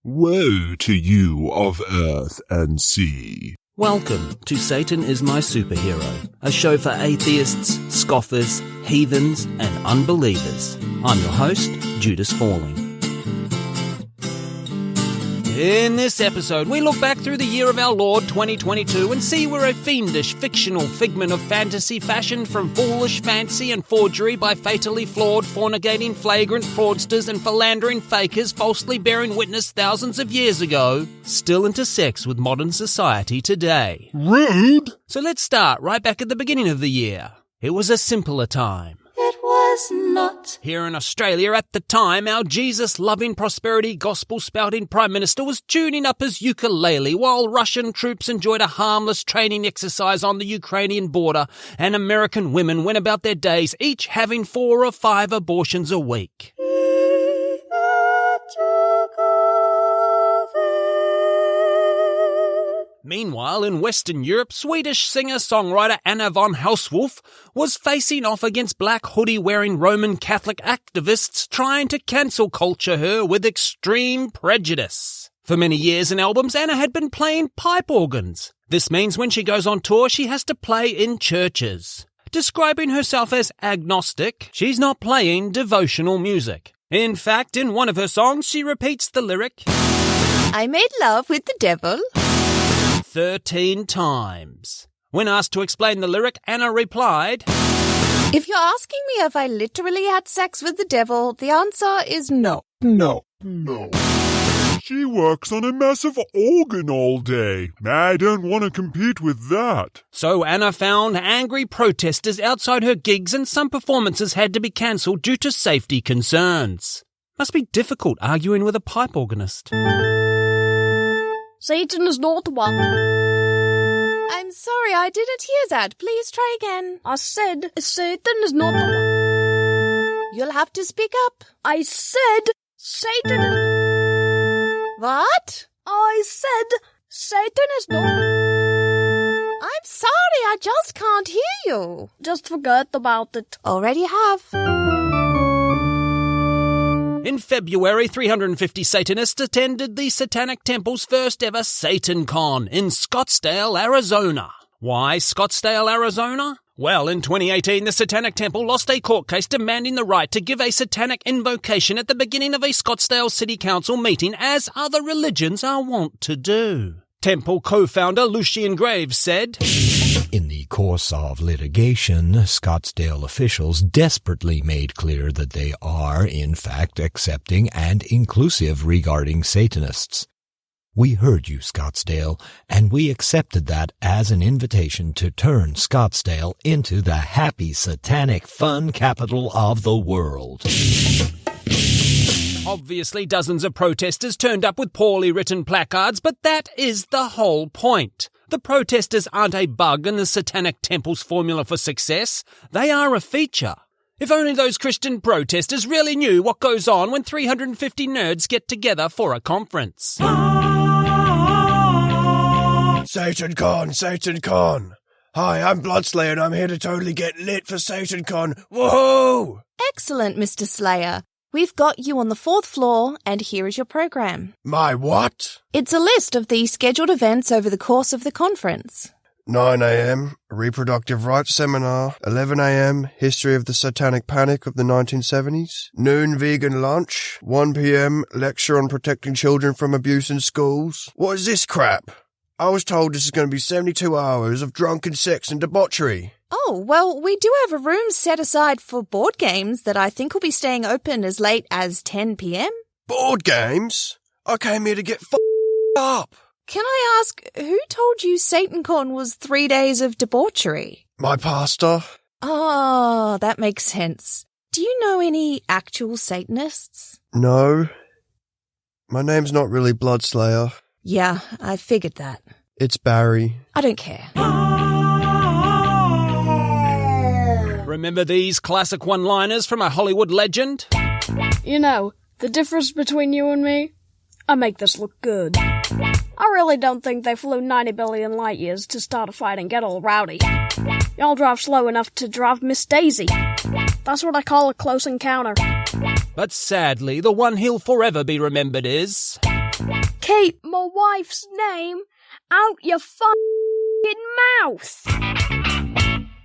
Woe to you of earth and sea. Welcome to Satan is My Superhero, a show for atheists, scoffers, heathens, and unbelievers. I'm your host, Judas Falling. In this episode, we look back through the year of our Lord 2022 and see where a fiendish, fictional figment of fantasy fashioned from foolish fancy and forgery by fatally flawed, fornicating, flagrant fraudsters and philandering fakers falsely bearing witness thousands of years ago, still intersects with modern society today. Rude! So let's start right back at the beginning of the year. It was a simpler time. It was not. Here in Australia at the time, our Jesus-loving, prosperity, gospel-spouting Prime Minister was tuning up his ukulele while Russian troops enjoyed a harmless training exercise on the Ukrainian border and American women went about their days each having 4 or 5 abortions a week. Meanwhile, in Western Europe, Swedish singer-songwriter Anna von Hauswolf was facing off against black hoodie-wearing Roman Catholic activists trying to cancel culture her with extreme prejudice. For many years and albums, Anna had been playing pipe organs. This means when she goes on tour, she has to play in churches. Describing herself as agnostic, she's not playing devotional music. In fact, in one of her songs, she repeats the lyric, I made love with the devil 13 times. When asked to explain the lyric, Anna replied, If you're asking me if I literally had sex with the devil, the answer is no. No. She works on a massive organ all day. I don't want to compete with that. So Anna found angry protesters outside her gigs and some performances had to be cancelled due to safety concerns. Must be difficult arguing with a pipe organist. Satan is not one. I'm sorry, I didn't hear that. Please try again. I said Satan is not the one. You'll have to speak up. I said Satan is... What? I said Satan is not... I'm sorry, I just can't hear you. Just forget about it. Already have. In February, 350 Satanists attended the Satanic Temple's first ever SatanCon in Scottsdale, Arizona. Why Scottsdale, Arizona? Well, in 2018, the Satanic Temple lost a court case demanding the right to give a satanic invocation at the beginning of a Scottsdale City Council meeting, as other religions are wont to do. Temple co-founder Lucien Graves said, In the course of litigation, Scottsdale officials desperately made clear that they are, in fact, accepting and inclusive regarding Satanists. We heard you, Scottsdale, and we accepted that as an invitation to turn Scottsdale into the happy, satanic, fun capital of the world. Obviously, dozens of protesters turned up with poorly written placards, but that is the whole point. The protesters aren't a bug in the Satanic Temple's formula for success. They are a feature. If only those Christian protesters really knew what goes on when 350 nerds get together for a conference. SatanCon! Hi, I'm Bloodslayer and I'm here to totally get lit for SatanCon. Woohoo! Excellent, Mr. Slayer. We've got you on the 4th floor, and here is your program. My what? It's a list of the scheduled events over the course of the conference. 9 a.m., Reproductive Rights Seminar. 11 a.m., History of the Satanic Panic of the 1970s. Noon, Vegan Lunch. 1 p.m., Lecture on Protecting Children from Abuse in Schools. What is this crap? I was told this is going to be 72 hours of drunken sex and debauchery. Oh, well, we do have a room set aside for board games that I think will be staying open as late as 10 p.m. Board games? I came here to get up. Can I ask, who told you SatanCon was 3 days of debauchery? My pastor. Oh, that makes sense. Do you know any actual Satanists? No. My name's not really Bloodslayer. Yeah, I figured that. It's Barry. I don't care. Remember these classic one-liners from a Hollywood legend? You know, the difference between you and me? I make this look good. I really don't think they flew 90 billion light years to start a fight and get all rowdy. Y'all drive slow enough to drive Miss Daisy. That's what I call a close encounter. But sadly, the one he'll forever be remembered is... Keep my wife's name out your f***ing mouth.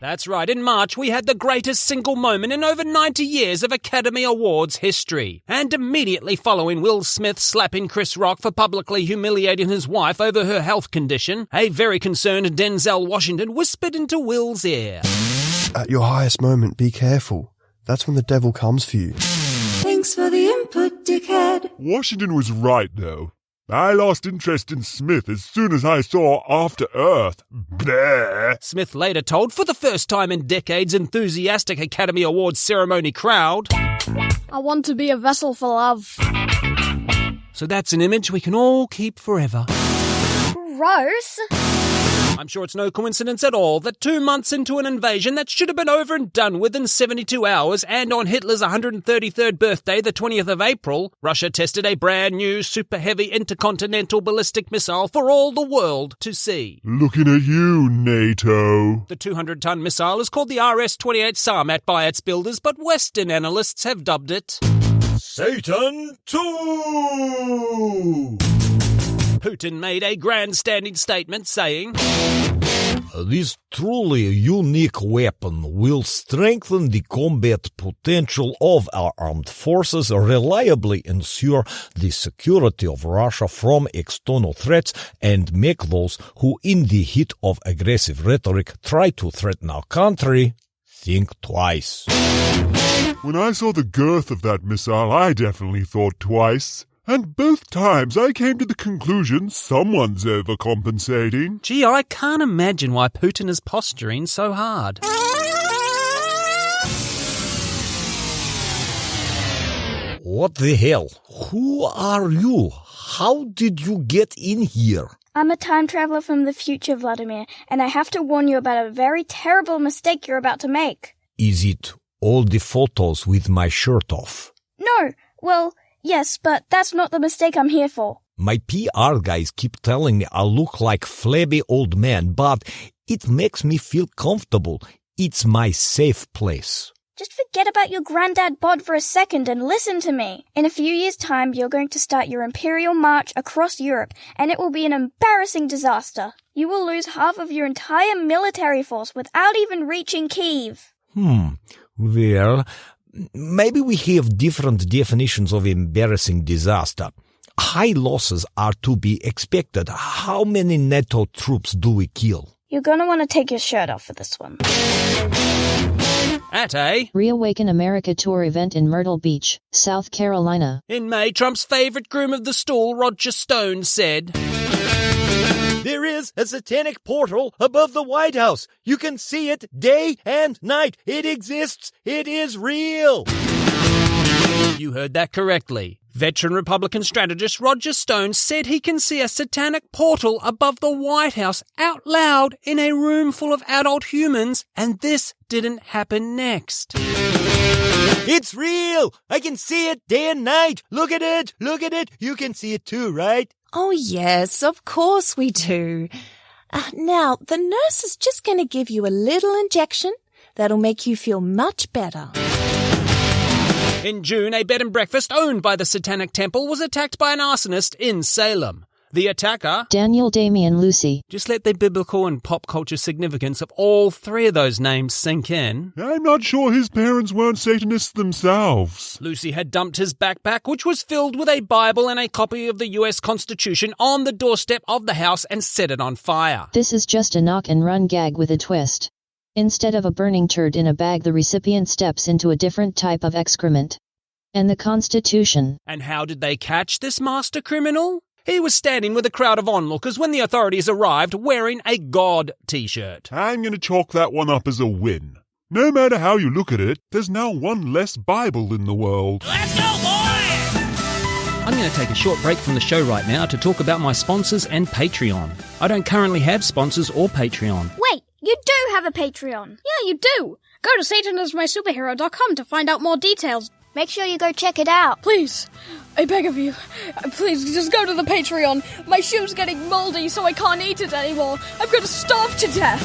That's right, in March we had the greatest single moment in over 90 years of Academy Awards history. And immediately following Will Smith slapping Chris Rock for publicly humiliating his wife over her health condition, a very concerned Denzel Washington whispered into Will's ear. At your highest moment, be careful. That's when the devil comes for you. Thanks for the input, dickhead. Washington was right, though. I lost interest in Smith as soon as I saw After Earth. Bleh. Smith later told for the first time in decades enthusiastic Academy Awards ceremony crowd. I want to be a vessel for love. So that's an image we can all keep forever. Gross. I'm sure it's no coincidence at all that 2 months into an invasion that should have been over and done within 72 hours, and on Hitler's 133rd birthday, the 20th of April, Russia tested a brand new super-heavy intercontinental ballistic missile for all the world to see. Looking at you, NATO. The 200-ton missile is called the RS-28 Sarmat by its builders, but Western analysts have dubbed it Satan 2! Putin made a grandstanding statement saying, This truly unique weapon will strengthen the combat potential of our armed forces, reliably ensure the security of Russia from external threats, and make those who, in the heat of aggressive rhetoric, try to threaten our country, think twice. When I saw the girth of that missile, I definitely thought twice. And both times I came to the conclusion someone's overcompensating. Gee, I can't imagine why Putin is posturing so hard. What the hell? Who are you? How did you get in here? I'm a time traveler from the future, Vladimir, and I have to warn you about a very terrible mistake you're about to make. Is it all the photos with my shirt off? No, well, yes, but that's not the mistake I'm here for. My PR guys keep telling me I look like flabby old man, but it makes me feel comfortable. It's my safe place. Just forget about your granddad bod for a second and listen to me. In a few years' time, you're going to start your imperial march across Europe, and it will be an embarrassing disaster. You will lose half of your entire military force without even reaching Kyiv. Well, maybe we have different definitions of embarrassing disaster. High losses are to be expected. How many NATO troops do we kill? You're going to want to take your shirt off for this one. At a Reawaken America tour event in Myrtle Beach, South Carolina. In May, Trump's favourite groom of the stool, Roger Stone, said, There is a satanic portal above the White House. You can see it day and night. It exists. It is real. You heard that correctly. Veteran Republican strategist Roger Stone said he can see a satanic portal above the White House out loud in a room full of adult humans, and this didn't happen next. It's real. I can see it day and night. Look at it. Look at it. You can see it too, right? Oh, yes, of course we do. Now, the nurse is just going to give you a little injection that'll make you feel much better. In June, a bed and breakfast owned by the Satanic Temple was attacked by an arsonist in Salem. The attacker, Daniel, Damien, Lucy. Just let the biblical and pop culture significance of all three of those names sink in. I'm not sure his parents weren't Satanists themselves. Lucy had dumped his backpack, which was filled with a Bible and a copy of the U.S. Constitution, on the doorstep of the house and set it on fire. This is just a knock and run gag with a twist. Instead of a burning turd in a bag, the recipient steps into a different type of excrement. And the Constitution. And how did they catch this master criminal? He was standing with a crowd of onlookers when the authorities arrived, wearing a God t-shirt. I'm going to chalk that one up as a win. No matter how you look at it, there's now one less Bible in the world. Let's go, boys! I'm going to take a short break from the show right now to talk about my sponsors and Patreon. I don't currently have sponsors or Patreon. Wait, you do have a Patreon. Yeah, you do. Go to satanismysuperhero.com to find out more details. Make sure you go check it out. Please, I beg of you. Please, just go to the Patreon. My shoe's getting moldy, so I can't eat it anymore. I'm going to starve to death.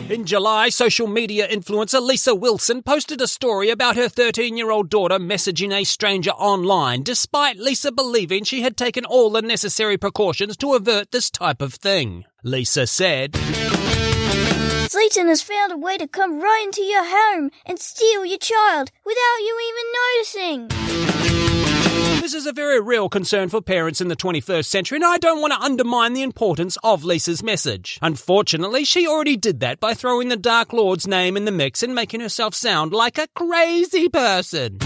In July, social media influencer Lisa Wilson posted a story about her 13-year-old daughter messaging a stranger online, despite Lisa believing she had taken all the necessary precautions to avert this type of thing. Lisa said, Satan has found a way to come right into your home and steal your child without you even noticing. This is a very real concern for parents in the 21st century, and I don't want to undermine the importance of Lisa's message. Unfortunately, she already did that by throwing the Dark Lord's name in the mix and making herself sound like a crazy person.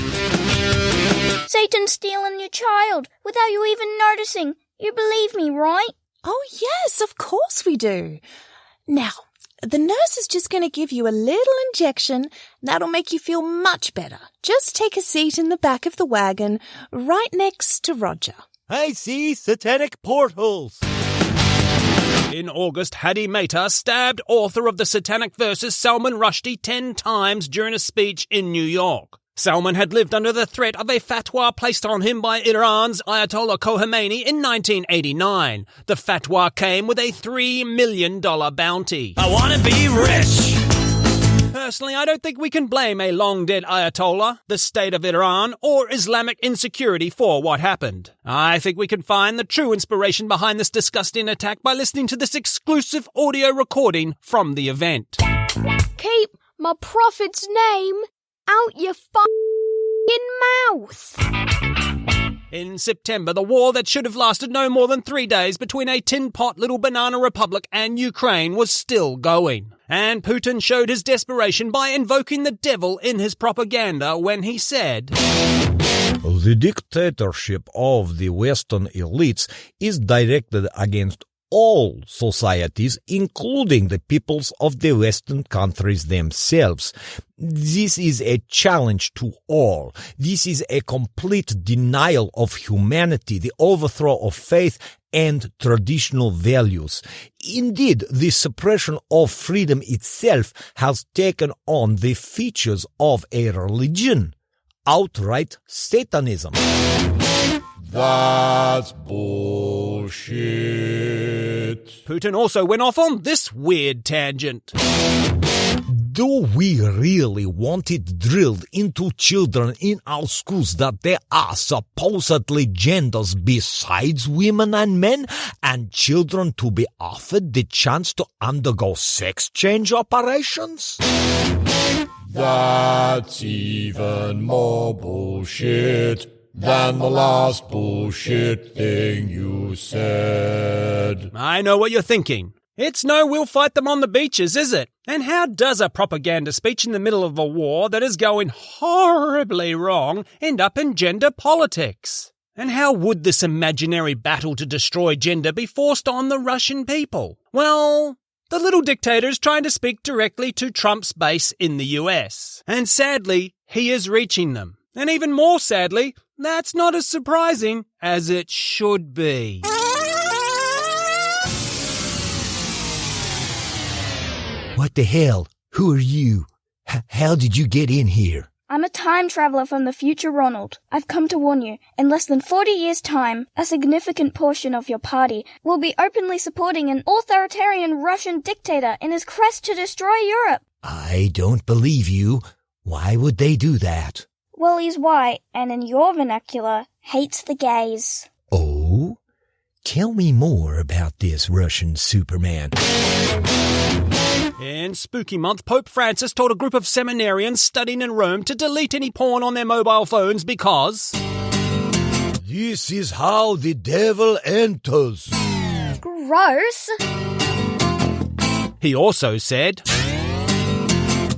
Satan's stealing your child without you even noticing. You believe me, right? Oh, yes, of course we do. Now, the nurse is just going to give you a little injection that'll make you feel much better. Just take a seat in the back of the wagon, right next to Roger. I see satanic portals. In August, Hadi Mehta stabbed author of the Satanic Verses Salman Rushdie 10 times during a speech in New York. Salman had lived under the threat of a fatwa placed on him by Iran's Ayatollah Khomeini in 1989. The fatwa came with a $3 million bounty. I want to be rich. Personally, I don't think we can blame a long-dead Ayatollah, the state of Iran, or Islamic insecurity for what happened. I think we can find the true inspiration behind this disgusting attack by listening to this exclusive audio recording from the event. Keep my prophet's name out your f***ing mouth. In September, the war that should have lasted no more than 3 days between a tin-pot little banana republic and Ukraine was still going. And Putin showed his desperation by invoking the devil in his propaganda when he said, The dictatorship of the Western elites is directed against all societies, including the peoples of the Western countries themselves. This is a challenge to all. This is a complete denial of humanity, the overthrow of faith and traditional values. Indeed, the suppression of freedom itself has taken on the features of a religion, outright Satanism. That's bullshit. Putin also went off on this weird tangent. Do we really want it drilled into children in our schools that there are supposedly genders besides women and men, and children to be offered the chance to undergo sex change operations? That's even more bullshit than the last bullshit thing you said. I know what you're thinking. It's no we'll fight them on the beaches, is it? And how does a propaganda speech in the middle of a war that is going horribly wrong end up in gender politics? And how would this imaginary battle to destroy gender be forced on the Russian people? Well, the little dictator is trying to speak directly to Trump's base in the U.S. And sadly, he is reaching them. And even more sadly, that's not as surprising as it should be. What the hell? Who are you? How did you get in here? I'm a time traveler from the future, Ronald. I've come to warn you. In less than 40 years' time, a significant portion of your party will be openly supporting an authoritarian Russian dictator in his quest to destroy Europe. I don't believe you. Why would they do that? Well, he's white, and in your vernacular, hates the gays. Oh? Tell me more about this Russian Superman. In Spooky Month, Pope Francis told a group of seminarians studying in Rome to delete any porn on their mobile phones because this is how the devil enters. Gross. He also said,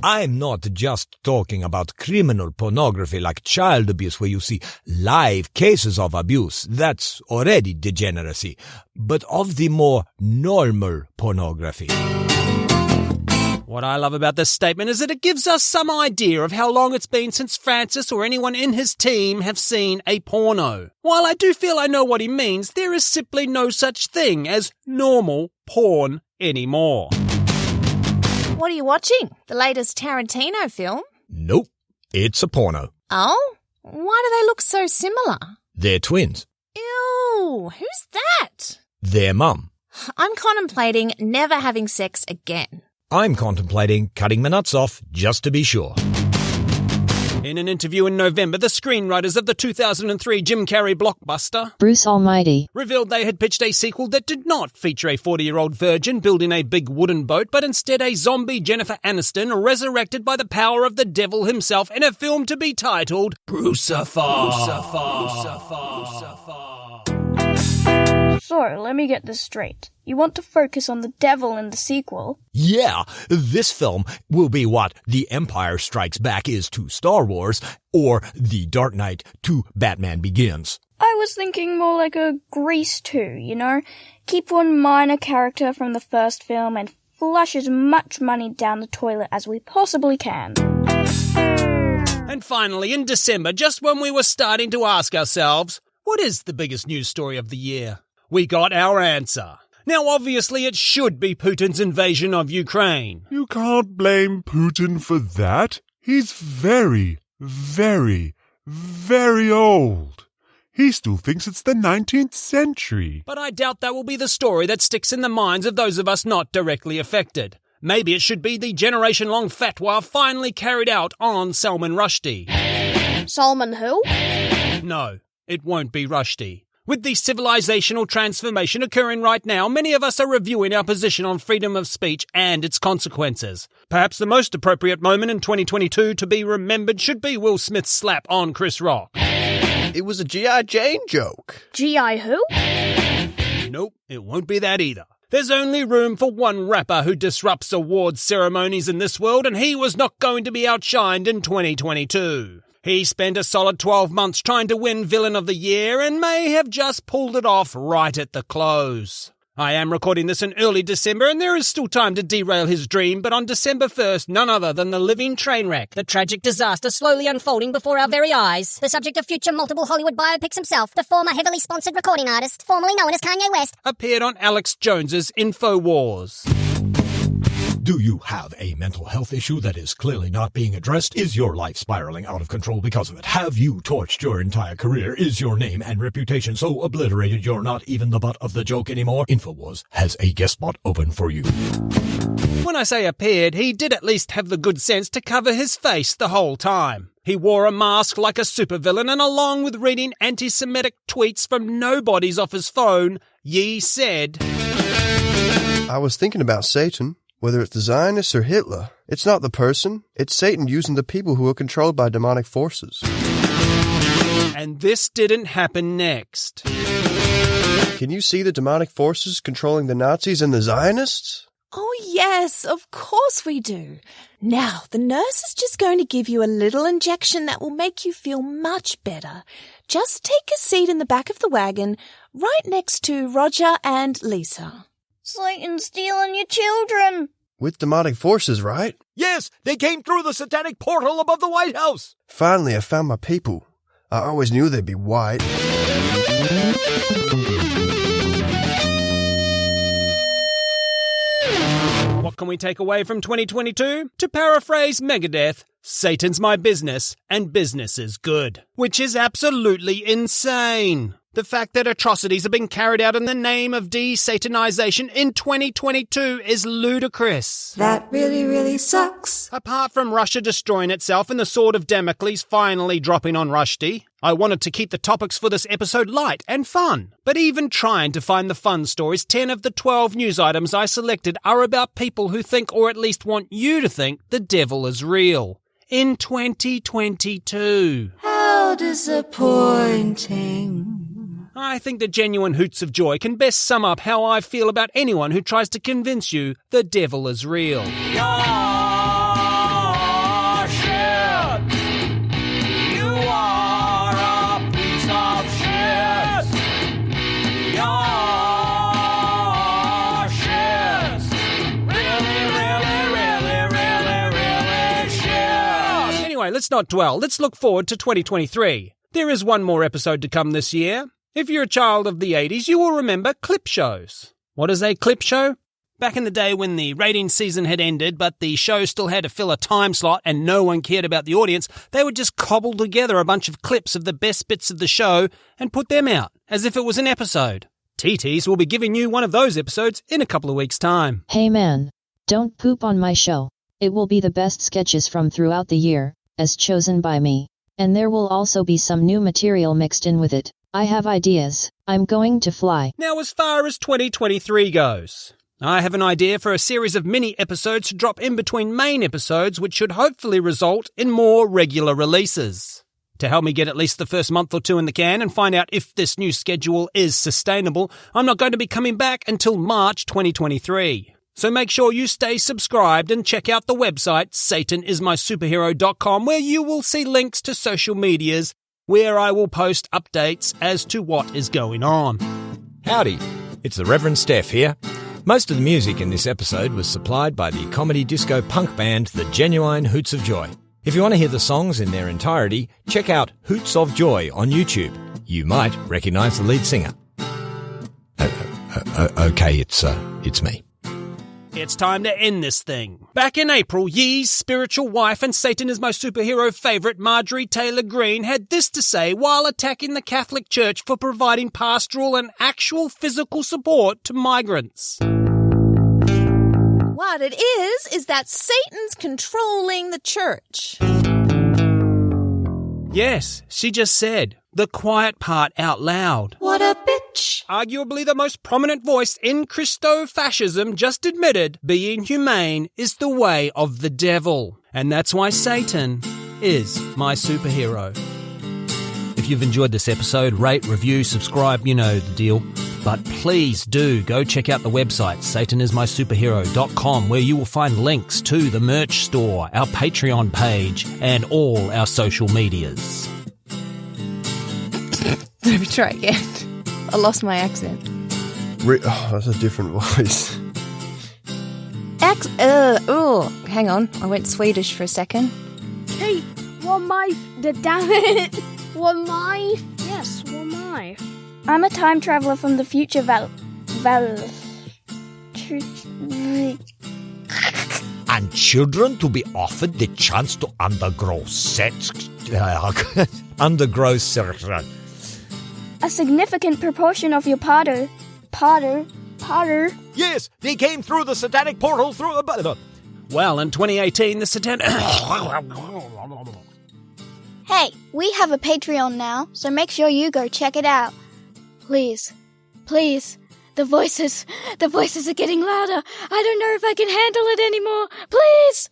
I'm not just talking about criminal pornography like child abuse where you see live cases of abuse. That's already degeneracy. But of the more normal pornography. What I love about this statement is that it gives us some idea of how long it's been since Francis or anyone in his team have seen a porno. While I do feel I know what he means, there is simply no such thing as normal porn anymore. What are you watching? The latest Tarantino film? Nope. It's a porno. Oh? Why do they look so similar? They're twins. Ew, who's that? Their mum. I'm contemplating never having sex again. I'm contemplating cutting my nuts off just to be sure. In an interview in November, the screenwriters of the 2003 Jim Carrey blockbuster Bruce Almighty revealed they had pitched a sequel that did not feature a 40-year-old virgin building a big wooden boat, but instead a zombie Jennifer Aniston resurrected by the power of the devil himself in a film to be titled So, let me get this straight. You want to focus on the devil in the sequel? Yeah, this film will be what The Empire Strikes Back is to Star Wars, or The Dark Knight to Batman Begins. I was thinking more like a Grease 2, you know? Keep one minor character from the first film and flush as much money down the toilet as we possibly can. And finally, in December, just when we were starting to ask ourselves, what is the biggest news story of the year? We got our answer. Now, obviously, it should be Putin's invasion of Ukraine. You can't blame Putin for that. He's very, very, very old. He still thinks it's the 19th century. But I doubt that will be the story that sticks in the minds of those of us not directly affected. Maybe it should be the generation-long fatwa finally carried out on Salman Rushdie. Salman who? No, it won't be Rushdie. With the civilizational transformation occurring right now, many of us are reviewing our position on freedom of speech and its consequences. Perhaps the most appropriate moment in 2022 to be remembered should be Will Smith's slap on Chris Rock. It was a G.I. Jane joke. G.I. who? Nope, it won't be that either. There's only room for one rapper who disrupts awards ceremonies in this world, and he was not going to be outshined in 2022. He spent a solid 12 months trying to win Villain of the Year and may have just pulled it off right at the close. I am recording this in early December and there is still time to derail his dream, but on December 1st, none other than the living train wreck, the tragic disaster slowly unfolding before our very eyes. The subject of future multiple Hollywood biopics himself, the former heavily sponsored recording artist, formerly known as Kanye West, appeared on Alex Jones's InfoWars. Do you have a mental health issue that is clearly not being addressed? Is your life spiraling out of control because of it? Have you torched your entire career? Is your name and reputation so obliterated you're not even the butt of the joke anymore? InfoWars has a guest spot open for you. When I say appeared, he did at least have the good sense to cover his face the whole time. He wore a mask like a supervillain, and along with reading anti-Semitic tweets from nobodies off his phone, Ye said, I was thinking about Satan. Whether it's the Zionists or Hitler, it's not the person, it's Satan using the people who are controlled by demonic forces. And this didn't happen next. Can you see the demonic forces controlling the Nazis and the Zionists? Oh yes, of course we do. Now, the nurse is just going to give you a little injection that will make you feel much better. Just take a seat in the back of the wagon, right next to Roger and Lisa. Satan's stealing your children. With demonic forces, right? Yes, they came through the satanic portal above the White House. Finally, I found my people. I always knew they'd be white. What can we take away from 2022? To paraphrase Megadeth, Satan's my business, and business is good. Which is absolutely insane. The fact that atrocities are being carried out in the name of de-Satanization in 2022 is ludicrous. That really, really sucks. Apart from Russia destroying itself and the sword of Damocles finally dropping on Rushdie, I wanted to keep the topics for this episode light and fun. But even trying to find the fun stories, 10 of the 12 news items I selected are about people who think, or at least want you to think, the devil is real. In 2022. How disappointing. I think the genuine hoots of joy can best sum up how I feel about anyone who tries to convince you the devil is real. You're shit. You are a piece of shit. You're shit. Really, really, really, really, really shit. Anyway, let's not dwell. Let's look forward to 2023. There is one more episode to come this year. If you're a child of the 80s, you will remember clip shows. What is a clip show? Back in the day when the ratings season had ended, but the show still had to fill a time slot and no one cared about the audience, they would just cobble together a bunch of clips of the best bits of the show and put them out, as if it was an episode. TTs will be giving you one of those episodes in a couple of weeks' time. Hey man, Don't poop on my show. It will be the best sketches from throughout the year, as chosen by me. And there will also be some new material mixed in with it. I have ideas. I'm going to fly. Now, as far as 2023 goes, I have an idea for a series of mini episodes to drop in between main episodes, which should hopefully result in more regular releases. To help me get at least the first month or two in the can and find out if this new schedule is sustainable, I'm not going to be coming back until March 2023. So make sure you stay subscribed and check out the website satanismysuperhero.com, where you will see links to social medias where I will post updates as to what is going on. Howdy, it's the Reverend Steph here. Most of the music in this episode was supplied by the comedy disco punk band The Genuine Hoots of Joy. If you want to hear the songs in their entirety, check out Hoots of Joy on YouTube. You might recognise the lead singer. Okay, it's me. It's time to end this thing. Back in April, Yee's spiritual wife and Satan is My Superhero favourite Marjorie Taylor Greene had this to say while attacking the Catholic Church for providing pastoral and actual physical support to migrants. What it is that Satan's controlling the church. Yes, she just said the quiet part out loud. What a bitch. Arguably the most prominent voice in Christo-fascism just admitted being humane is the way of the devil. And that's why Satan is my superhero. If you've enjoyed this episode, rate, review, subscribe, you know the deal. But please do go check out the website, satanismysuperhero.com, where you will find links to the merch store, our Patreon page, and all our social medias. Let me try again. I lost my accent. That's a different voice. Hang on. I went Swedish for a second. Hey, one knife. Damn it. One knife. Yes, one knife. I'm a time traveler from the future, And children to be offered the chance to undergo sex. A significant proportion of your Potter. Yes, they came through the satanic portal through the... Well, in 2018, the Satanic... Hey, we have a Patreon now, so make sure you go check it out. Please, the voices are getting louder. I don't know if I can handle it anymore. Please!